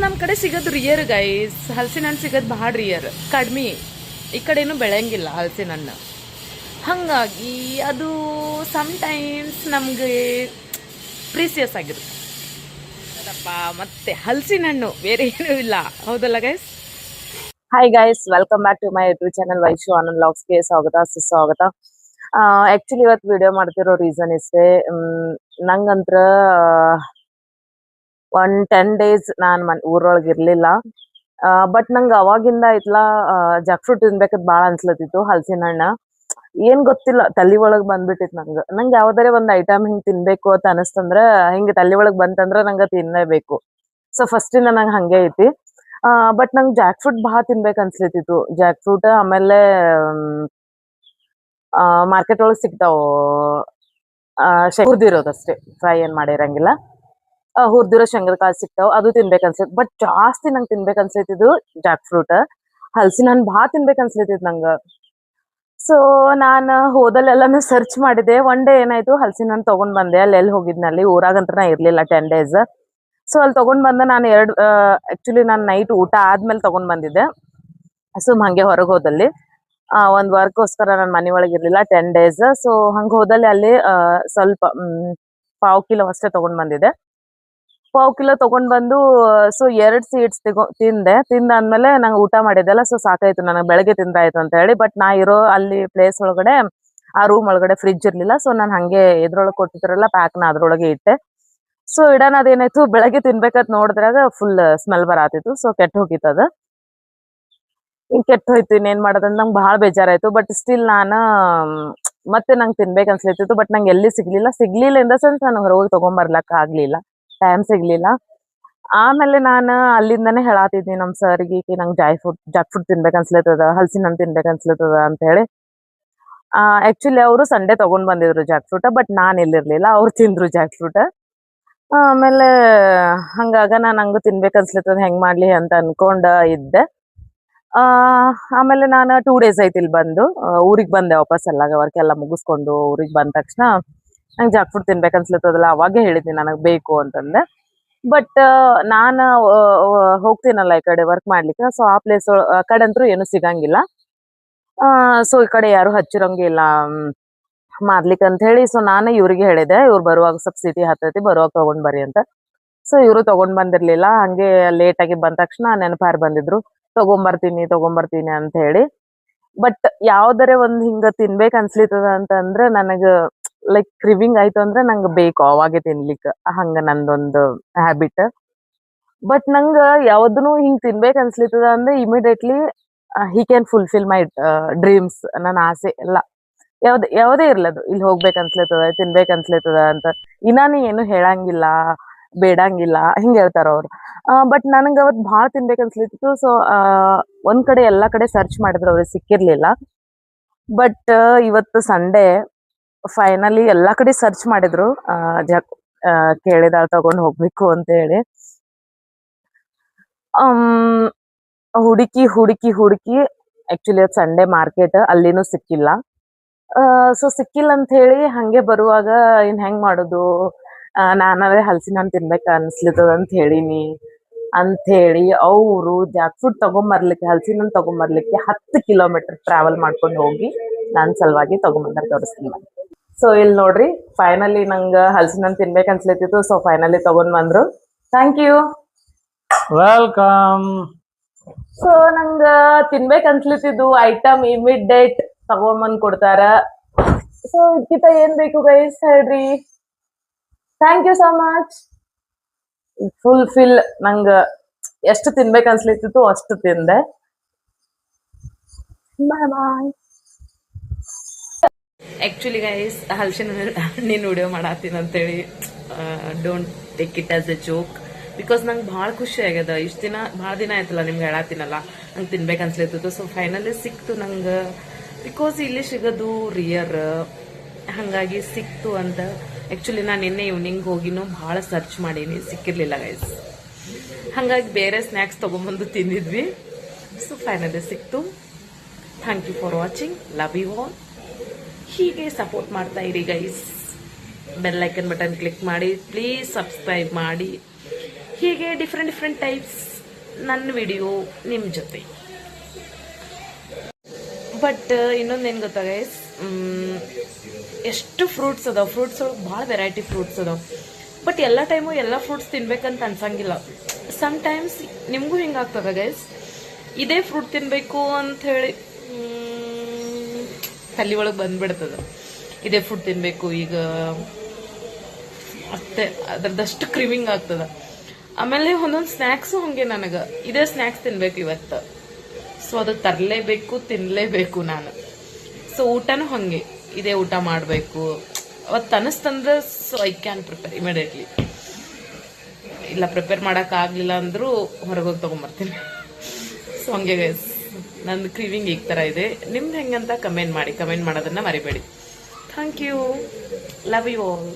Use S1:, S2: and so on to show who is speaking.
S1: ನಮ್ಮ ಕಡೆ ಸಿಗೋದು ರಿಯರ್ ಗೈಸ್. ಹಲಸಿನ ಹಣ್ಣು ಸಿಗೋದು ಭಾಳ ರಿಯರ್, ಕಡಿಮೆ. ಈ ಕಡೆನೂ ಬೆಳೆಯಂಗಿಲ್ಲ ಹಲಸಿನ ಹಣ್ಣು. ಹಾಗಾಗಿ ಅದು ಸಮ್ಟೈಮ್ಸ್ ನಮಗೆ ಪ್ರೀಸಿಯಸ್ ಆಗಿರುತ್ತೆ. ಮತ್ತೆ ಹಲಸಿನ ಹಣ್ಣು ಬೇರೆ ಏನೂ ಇಲ್ಲ, ಹೌದಲ್ಲ guys? Hi guys, welcome back to my YouTube channel Vaishu Anand ವ್ಲಾಗ್ಸ್ಗೆ ಸ್ವಾಗತ ಸುಸ್ವಾಗತ. ಆಕ್ಚುಲಿ ಇವತ್ತು ವಿಡಿಯೋ ಮಾಡ್ತಿರೋ ರೀಸನ್ ಇಷ್ಟೇ. ನಂಗಂತ್ರ 10 days ನಾನು ಊರೊಳಗೆ ಇರ್ಲಿಲ್ಲ. ಬಟ್ ನಂಗೆ ಅವಾಗಿಂದ ಐತ್ಲಾ ಜಾಕ್ ಫ್ರೂಟ್ ತಿನ್ಬೇಕದ್ ಭಾಳ ಅನ್ಸ್ಲತ್ತಿತ್ತು. ಹಲಸಿನ ಹಣ್ಣ ಏನ್ ಗೊತ್ತಿಲ್ಲ, ತಲಿ ಒಳಗ್ ಬಂದ್ಬಿಟ್ಟಿತ್ತು. ನಂಗೆ ಯಾವ್ದಾರೆ ಒಂದ್ ಐಟಮ್ ಹಿಂಗ್ ತಿನ್ಬೇಕು ಅಂತ ಅನಸ್ತಂದ್ರ, ಹಿಂಗೆ ತಲಿ ಒಳಗ್ ಬಂತಂದ್ರ ನಂಗೆ ತಿನ್ಲೇಬೇಕು. ಸೊ ಫಸ್ಟಿಂದ ನಂಗೆ ಹಂಗೆ ಐತಿ. ಬಟ್ ನಂಗೆ ಜಾಕ್ ಫ್ರೂಟ್ ಭಾಳ ತಿನ್ಬೇಕು ಅನ್ಸ್ಲತ್ತಿತ್ತು. ಜಾಕ್ ಫ್ರೂಟ್ ಆಮೇಲೆ ಮಾರ್ಕೆಟ್ ಒಳಗೆ ಸಿಗ್ತಾವ, ಹುರ್ದಿರೋದಷ್ಟೇ, ಫ್ರೈ ಏನ್ ಮಾಡಿರಂಗಿಲ್ಲ. ಹುರ್ದಿರೋ ಶೇಂಗದ ಕಾಳು ಸಿಗ್ತಾವ, ಅದು ತಿನ್ಬೇಕು ಅನ್ಸೈತಿ. ಬಟ್ ಜಾಸ್ತಿ ನಂಗೆ ತಿನ್ಬೇಕು ಅನ್ಸೈತಿದ್ದು ಜಾಕ್ ಫ್ರೂಟ್. ಹಲಸಿನ ಹಣ್ಣು ಭಾಳ ತಿನ್ಬೇಕು ಅನ್ಸ್ಲೈತಿದ್ ನಂಗೆ. ಸೊ ನಾನು ಹೋದಲ್ಲೆಲ್ಲಾನು ಸರ್ಚ್ ಮಾಡಿದೆ. ಒನ್ ಡೇ ಏನಾಯ್ತು, ಹಲಸಿನ ಹಣ್ಣು ತಗೊಂಡ್ ಬಂದೆ. ಅಲ್ಲಿ ಎಲ್ಲಿ ಹೋಗಿದ್ನಲ್ಲಿ ಊರಾಗಂತ್ರ ನಾ ಇರ್ಲಿಲ್ಲ 10 days. ಸೊ ಅಲ್ಲಿ ತಗೊಂಡ್ ಬಂದ ನಾನು ಆಕ್ಚುಲಿ ನಾನು ನೈಟ್ ಊಟ ಆದ್ಮೇಲೆ ತಗೊಂಡ್ ಬಂದಿದ್ದೆ. ಸುಮ್ ಹಂಗೆ ಹೊರಗೆ ಹೋದಲ್ಲಿ ಒಂದ್ ವರ್ಕ್ಗೋಸ್ಕರ ನಾನು ಮನೆ ಒಳಗೆ ಇರ್ಲಿಲ್ಲ 10 days. ಸೊ ಹಂಗ ಹೋದಲ್ಲಿ ಅಲ್ಲಿ ಸ್ವಲ್ಪ 1/4 ಕಿಲೋ ಅಷ್ಟೇ ತಗೊಂಡ್ ಬಂದಿದ್ದೆ. 1/4 ಕಿಲೋ ತಗೊಂಡ್ ಬಂದು ಸೊ 2 ಸೀಡ್ಸ್ ತಿಂದಾದ್ಮೇಲೆ ನಂಗೆ ಊಟ ಮಾಡಿದ್ದೆಲ್ಲ. ಸೊ ಸಾಕಾಯ್ತು ನನಗೆ, ಬೆಳಗ್ಗೆ ತಿಂದಾಯ್ತು ಅಂತ ಹೇಳಿ. ಬಟ್ ನಾ ಇರೋ ಅಲ್ಲಿ ಪ್ಲೇಸ್ ಒಳಗಡೆ, ಆ ರೂಮ್ ಒಳಗಡೆ ಫ್ರಿಡ್ಜ್ ಇರ್ಲಿಲ್ಲ. ಸೊ ನಾನು ಹಂಗೆ ಇದ್ರೊಳಗೆ ಕೊಟ್ಟಿದ್ರಲ್ಲ ಪ್ಯಾಕ್ನ ಅದ್ರೊಳಗೆ ಇಟ್ಟೆ. ಸೊ ಇಡೋಣ, ಅದೇನಾಯ್ತು, ಬೆಳಗ್ಗೆ ತಿನ್ಬೇಕಂತ ನೋಡಿದ್ರಾಗ ಫುಲ್ ಸ್ಮೆಲ್ ಬರಾತಿತ್ತು. ಸೊ ಕೆಟ್ಟ ಹೋಗಿತ್ತು ಅದು. ಕೆಟ್ಟ ಹೋಯ್ತು, ಇನ್ನೇನ್ ಮಾಡೋದಂತ ನಂಗೆ ಭಾಳ ಬೇಜಾರಾಯ್ತು. ಬಟ್ ಸ್ಟಿಲ್ ನಾನು ಮತ್ತೆ ನಂಗೆ ತಿನ್ಬೇಕು ಅನ್ಸ್ಲತ್ತಿತ್ತು. ಬಟ್ ನಂಗೆ ಎಲ್ಲಿ ಸಿಗ್ಲಿಲ್ಲ ಇನ್ ದ ಸೆನ್ಸ್ ನಾನು ಹೊರಗೆ ತಗೊಂಬರ್ಲಕ್ಕ ಆಗ್ಲಿಲ್ಲ, ಟೈಮ್ ಸಿಗ್ಲಿಲ್ಲ. ಆಮೇಲೆ ನಾನು ಅಲ್ಲಿಂದಾನೇ ಹೇಳಾತಿದ್ನಿ ನಮ್ ಸರ್ಗೆ, ನಂಗೆ ಜಾಕ್ ಫ್ರೂಟ್ ತಿನ್ಬೇಕು ಅನ್ಸ್ಲತ್ತದ, ಹಲಸಿನ ಹಣ್ಣು ತಿನ್ಬೇಕು ಅನ್ಸ್ಲತ್ತದ ಅಂತ ಹೇಳಿ. ಆಕ್ಚುಲಿ ಅವರು ಸಂಡೇ ತಗೊಂಡ್ ಬಂದಿದ್ರು ಜಾಕ್ ಫ್ರೂಟ್. ಬಟ್ ನಾನ್ ಇಲ್ಲಿರ್ಲಿಲ್ಲ, ಅವ್ರು ತಿಂದ್ರು ಜಾಕ್ ಫ್ರೂಟ್. ಆಮೇಲೆ ಹಂಗಾಗ ನಂಗೆ ತಿನ್ಬೇಕು ಅನ್ಸ್ಲತ್ತದ, ಹೆಂಗ್ ಮಾಡ್ಲಿ ಅಂತ ಅನ್ಕೊಂಡ ಇದ್ದೆ. ಆಮೇಲೆ ನಾನು 2 days ಆಯ್ತು ಇಲ್ಲಿ ಬಂದು. ಊರಿಗೆ ಬಂದೆ ವಾಪಸ್, ವರ್ಕ್ ಎಲ್ಲ ಮುಗಿಸ್ಕೊಂಡು ಊರಿಗೆ ಬಂದ ತಕ್ಷಣ ನಂಗೆ ಜಾಕ್ ಫ್ರೂಟ್ ತಿನ್ಬೇಕು ಅನ್ಸ್ಲತ್ತದಲ್ಲ, ಅವಾಗೇ ಹೇಳಿದ್ನಿ ನನಗೆ ಬೇಕು ಅಂತಂದೆ. ಬಟ್ ನಾನು ಹೋಗ್ತೀನಲ್ಲ ಈ ಕಡೆ ವರ್ಕ್ ಮಾಡ್ಲಿಕ್ಕೆ. ಸೊ ಆ ಪ್ಲೇಸ್ ಆ ಕಡೆ ಅಂತೂ ಏನು ಸಿಗಂಗಿಲ್ಲ. ಸೊ ಈ ಕಡೆ ಯಾರು ಹಚ್ಚಿರಂಗಿಲ್ಲ ಮಾರ್ಲಿಕ್ಕೆ ಅಂತ ಹೇಳಿ. ಸೊ ನಾನು ಇವ್ರಿಗೆ ಹೇಳಿದೆ, ಇವ್ರು ಬರುವಾಗ ಸ್ವಲ್ಪ ಸಿಟಿ ಹತ್ತೈತಿ, ಬರುವಾಗ ತಗೊಂಡ್ ಬರ್ರಿ ಅಂತ. ಸೊ ಇವರು ತಗೊಂಡ್ ಬಂದಿರ್ಲಿಲ್ಲ. ಹಂಗೆ ಲೇಟ್ ಆಗಿ ಬಂದ ತಕ್ಷಣ ನೆನಪಾರ್ ಬಂದಿದ್ರು, ತಗೊಂಬರ್ತೀನಿ ಅಂತ ಹೇಳಿ. ಬಟ್ ಯಾವ್ದಾರೆ ಒಂದ್ ಹಿಂಗ ತಿನ್ಬೇಕ್ ಅನ್ಸ್ಲಿತ್ತದ ಅಂತಂದ್ರೆ ನನಗ ಲೈಕ್ ಕ್ರಿವಿಂಗ್ ಆಯ್ತು ಅಂದ್ರೆ ನಂಗೆ ಬೇಕು ಅವಾಗೆ ತಿನ್ಲಿಕ್ಕೆ, ಹಂಗ ನಂದೊಂದು ಹ್ಯಾಬಿಟ್. ಬಟ್ ನಂಗ ಯಾವ್ದನು ಹಿಂಗ್ ತಿನ್ಬೇಕ್ ಅನ್ಸ್ಲಿತ್ತದ ಅಂದ್ರೆ immediately he can fulfil my dreams, ನನ್ನ ಆಸೆ ಎಲ್ಲ. ಯಾವ್ದೇ ಇರ್ಲದು, ಇಲ್ಲಿ ಹೋಗ್ಬೇಕು ಅನ್ಸ್ಲಿತ್ತದ, ತಿನ್ಬೇಕು ಅನ್ಸ್ಲಿತ್ತದ ಅಂತ ಇನ್ನಾನು ಏನು ಹೇಳಂಗಿಲ್ಲ, ಬೇಡಂಗಿಲ್ಲ, ಹಿಂಗ ಹೇಳ್ತಾರ ಅವ್ರು. ಬಟ್ ನನಗೆ ಅವತ್ತು ಭಾಳ ತಿನ್ಬೇಕು ಅನ್ಸ್ಲಿತ್ತು. ಸೊ ಒಂದ್ ಕಡೆ ಎಲ್ಲಾ ಕಡೆ ಸರ್ಚ್ ಮಾಡಿದ್ರು, ಅವ್ರಿಗೆ ಸಿಕ್ಕಿರ್ಲಿಲ್ಲ. ಬಟ್ ಇವತ್ತು ಸಂಡೇ ಫೈನಲಿ ಎಲ್ಲಾ ಕಡೆ ಸರ್ಚ್ ಮಾಡಿದ್ರು, ಕೇಳಿದಾಳ ತಗೊಂಡ್ ಹೋಗ್ಬೇಕು ಅಂತ ಹೇಳಿ. ಹುಡುಕಿ ಆಕ್ಚುಲಿ ಅದು ಸಂಡೇ ಮಾರ್ಕೆಟ್, ಅಲ್ಲಿನೂ ಸಿಕ್ಕಿಲ್ಲ. ಸೊ ಸಿಕ್ಕಿಲ್ಲ ಅಂತ ಹೇಳಿ ಹಂಗೆ ಬರುವಾಗ ಇನ್ ಹೆಂಗ್ ಮಾಡುದು, ನಾನಾದ್ರೆ ಹಲಸಿನ ಹಣ್ಣು ತಿನ್ಬೇಕ ಅನ್ಸ್ಲಿತ್ತದ ಅಂತ ಹೇಳಿನಿ ಅಂತ ಹೇಳಿ ಅವರು ಜಾಕ್ ಫ್ರೂಟ್ ತಗೊಂಬರ್ಲಿಕ್ಕೆ, ಹಲಸಿನ ಹಣ್ಣು ತಗೊಂಬರ್ಲಿಕ್ಕೆ 10 kilometer ಟ್ರಾವೆಲ್ ಮಾಡ್ಕೊಂಡು ಹೋಗಿ ನನ್ನ ಸಲುವಾಗಿ ತಗೊಂಬಂದಾರ, ತೋರಿಸ್ತೀನಿ. ಸೊ ಇಲ್ಲಿ ನೋಡ್ರಿ, ಫೈನಲಿ ನಂಗೆ ಹಲಸಿನ ಹಣ್ಣು ತಿನ್ಬೇಕು ಅನ್ಸ್ಲಿತ್ತಿತ್ತು. ಸೊ ಫೈನಲಿ ತಗೊಂಡ್ ಬಂದ್ರು. Thank you,
S2: welcome.
S1: ಸೊ ನಂಗ ತಿನ್ಬೇಕು ಅನ್ಸ್ಲಿತ್ತಿದ್ದು ಐಟಮ್ ಇಮಿಡಿಯೇಟ್ ತಗೊಂಬಂದ್ ಕೊಡ್ತಾರ. ಸೊ ಇದಕ್ಕಿಂತ ಏನ್ ಬೇಕು ಗೈಸ್ ಹೇಳ್ರಿ. Thank you so much. Fulfil ನಂಗ ಎಷ್ಟು ತಿನ್ಬೇಕು ಅನ್ಸ್ಲಿತ್ತಿತ್ತು ಅಷ್ಟು ತಿಂದೆ. ಬಾಯ್. ಆಕ್ಚುಲಿ ಗೈಸ್, ಹಲಸಿನ ಹಣ್ಣಿನ ವಿಡಿಯೋ ಮಾಡತ್ತೀನಿ ಅಂತೇಳಿ, don't take it as A joke. Because ನಂಗೆ ಭಾಳ ಖುಷಿ ಆಗ್ಯದ. ಇಷ್ಟು ದಿನ ಭಾಳ ದಿನ ಆಯ್ತಲ್ಲ ನಿಮ್ಗೆ ಹೇಳತ್ತೀನಲ್ಲ, ನಂಗೆ ತಿನ್ಬೇಕು ಅನ್ಸ್ಲಿತ್ತು. ಸೊ ಫೈನಲಿ ಸಿಕ್ತು ನಂಗೆ. ಬಿಕಾಸ್ ಇಲ್ಲಿ ಸಿಗೋದು ರಿಯರ್, ಹಾಗಾಗಿ ಸಿಕ್ತು ಅಂತ. ಆ್ಯಕ್ಚುಲಿ ನಾನು ನಿನ್ನೆ ಈವ್ನಿಂಗ್ ಹೋಗಿನೂ ಭಾಳ ಸರ್ಚ್ ಮಾಡೀನಿ, ಸಿಕ್ಕಿರ್ಲಿಲ್ಲ ಗೈಸ್. ಹಾಗಾಗಿ ಬೇರೆ ಸ್ನ್ಯಾಕ್ಸ್ ತೊಗೊಂಬಂದು ತಿಂದಿದ್ವಿ. ಸೊ ಫೈನಲಿ ಸಿಕ್ತು. Thank you for watching, love you all. ಹೀಗೆ ಸಪೋರ್ಟ್ ಮಾಡ್ತಾ ಇರಿ guys. Bell icon button click ಮಾಡಿ, ಪ್ಲೀಸ್ ಸಬ್ಸ್ಕ್ರೈಬ್ ಮಾಡಿ. ಹೀಗೆ ಡಿಫ್ರೆಂಟ್ ಟೈಪ್ಸ್ ನನ್ನ ವಿಡಿಯೋ ನಿಮ್ಮ ಜೊತೆ. ಬಟ್ ಇನ್ನೊಂದೇನು ಗೊತ್ತಾ ಗೈಸ್, ಎಷ್ಟು ಫ್ರೂಟ್ಸ್ ಅದಾವ, ಫ್ರೂಟ್ಸ್ ಒಳಗೆ ಭಾಳ ವೆರೈಟಿ ಫ್ರೂಟ್ಸ್ ಅದಾವ. ಬಟ್ ಎಲ್ಲ ಟೈಮು ಎಲ್ಲ ಫ್ರೂಟ್ಸ್ ತಿನ್ಬೇಕಂತ ಅನ್ಸಂಗಿಲ್ಲ. ಸಮ್ಟೈಮ್ಸ್ ನಿಮಗೂ ಹಿಂಗಾಗ್ತದ ಗೈಸ್, ಇದೇ ಫ್ರೂಟ್ ತಿನ್ನಬೇಕು ಅಂಥೇಳಿ ತಲೆ ಒಳಗೆ ಬಂದ್ಬಿಡ್ತದ, ಇದೇ ಫ್ರೂಟ್ ತಿನ್ನಬೇಕು ಈಗ ಅಷ್ಟೇ, ಅದ್ರದ್ದಷ್ಟು ಕ್ರಿವಿಂಗ್ ಆಗ್ತದ. ಆಮೇಲೆ ಒಂದೊಂದು ಸ್ನ್ಯಾಕ್ಸು ಹಂಗೆ, ನನಗೆ ಇದೇ ಸ್ನ್ಯಾಕ್ಸ್ ತಿನ್ಬೇಕು ಇವತ್ತು, ಸೊ ಅದು ತರಲೇಬೇಕು, ತಿನ್ನಲೇಬೇಕು ನಾನು. ಸೊ ಊಟನೂ ಹಾಗೆ, ಇದೇ ಊಟ ಮಾಡಬೇಕು ಅವತ್ತು ಅನಿಸ್ತಂದ್ರೆ, so I can prepare immediately. ಇಲ್ಲ ಪ್ರಿಪೇರ್ ಮಾಡೋಕ್ಕಾಗಲಿಲ್ಲ ಅಂದರೂ ಹೊರಗೋಗಿ ತೊಗೊಂಬರ್ತೀನಿ. ಸೊ ಹಂಗೆ ಗೈಸ್, ನಂದು ಕ್ರೀವಿಂಗ್ ಈ ಥರ ಇದೆ. ನಿಮ್ದು ಹೆಂಗಂತ ಕಮೆಂಟ್ ಮಾಡಿ, ಕಮೆಂಟ್ ಮಾಡೋದನ್ನು ಮರಿಬೇಡಿ. Thank you, love you all.